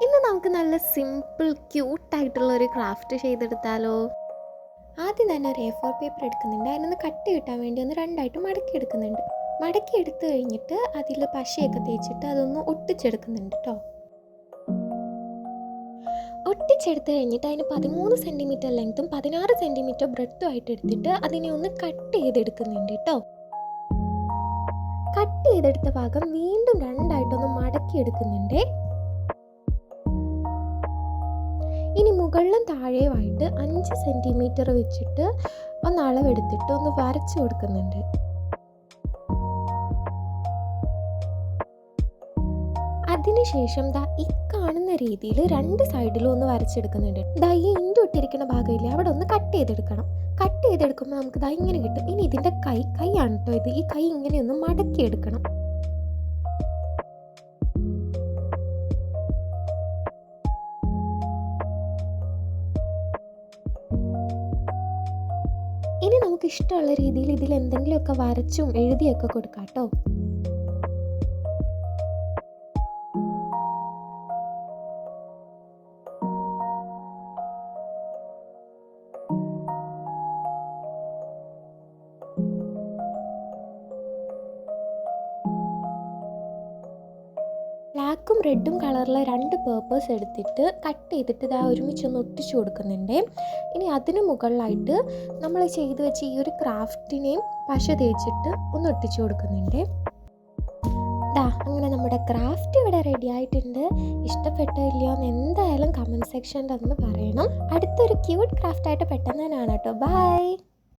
ഇന്ന് നമുക്ക് നല്ല സിമ്പിൾ ക്യൂട്ടായിട്ടുള്ളൊരു ക്രാഫ്റ്റ് ചെയ്തെടുത്താലോ? ആദ്യം തന്നെ ഒരു A4 പേപ്പർ എടുക്കുന്നുണ്ട്. അതിനൊന്ന് കട്ട് കിട്ടാൻ വേണ്ടി ഒന്ന് രണ്ടായിട്ട് മടക്കി എടുക്കുന്നുണ്ട്. മടക്കി എടുത്തു കഴിഞ്ഞിട്ട് അതിൽ പശയൊക്കെ തേച്ചിട്ട് അതൊന്ന് ഒട്ടിച്ചെടുക്കുന്നുണ്ട് കേട്ടോ. ഒട്ടിച്ചെടുത്ത് കഴിഞ്ഞിട്ട് അതിന് 13 സെൻറ്റിമീറ്റർ ലെങ്ത്തും 16 സെൻറ്റിമീറ്റർ ബ്രെഡ്ത്തും ആയിട്ട് എടുത്തിട്ട് അതിനെ ഒന്ന് കട്ട് ചെയ്തെടുക്കുന്നുണ്ട് കേട്ടോ. കട്ട് ചെയ്തെടുത്ത ഭാഗം വീണ്ടും രണ്ടായിട്ടൊന്ന് മടക്കി എടുക്കുന്നുണ്ട്. ഇനി മുകളിലും താഴെയുമായിട്ട് 5 സെൻറ്റിമീറ്റർ വെച്ചിട്ട് ഒന്ന് അളവെടുത്തിട്ട് ഒന്ന് വരച്ചു കൊടുക്കുന്നുണ്ട്. അതിനുശേഷം ഈ കാണുന്ന രീതിയിൽ രണ്ട് സൈഡിലും ഒന്ന് വരച്ചെടുക്കുന്നുണ്ട്. ഈ ഇൻഡു ഇട്ടിരിക്കുന്ന ഭാഗമില്ലേ, അവിടെ ഒന്ന് കട്ട് ചെയ്തെടുക്കണം. കട്ട് ചെയ്തെടുക്കുമ്പോൾ നമുക്ക് ഇങ്ങനെ കിട്ടും. ഇനി ഇതിൻ്റെ കൈയാണ് കേട്ടോ ഇത്. ഈ കൈ ഇങ്ങനെ ഒന്ന് മടക്കിയെടുക്കണം. ഇനി നമുക്ക് ഇഷ്ടമുള്ള രീതിയിൽ ഇതിൽ എന്തെങ്കിലുമൊക്കെ വരച്ചും എഴുതിയൊക്കെ കൊടുക്കാം കേട്ടോ. ബ്ലാക്കും റെഡും കളറിലെ 2 പേപ്പേഴ്സ് എടുത്തിട്ട് കട്ട് ചെയ്തിട്ട് ഒരുമിച്ചൊന്ന് ഒട്ടിച്ചു കൊടുക്കുന്നുണ്ട്. ഇനി അതിന് മുകളിലായിട്ട് നമ്മൾ ചെയ്ത് വെച്ച് ഈ ഒരു ക്രാഫ്റ്റിനെയും പശ തേച്ചിട്ട് ഒന്ന് ഒട്ടിച്ചു കൊടുക്കുന്നുണ്ട്. അങ്ങനെ നമ്മുടെ ക്രാഫ്റ്റ് ഇവിടെ റെഡി ആയിട്ടുണ്ട്. ഇഷ്ടപ്പെട്ടോ ഇല്ലയോ എന്ന് എന്തായാലും കമൻറ്റ് സെക്ഷനിൽ ഒന്ന് പറയണം. അടുത്തൊരു ക്യൂട്ട് ക്രാഫ്റ്റായിട്ട് പെട്ടെന്ന് തന്നെയാണ് കേട്ടോ. ബൈ.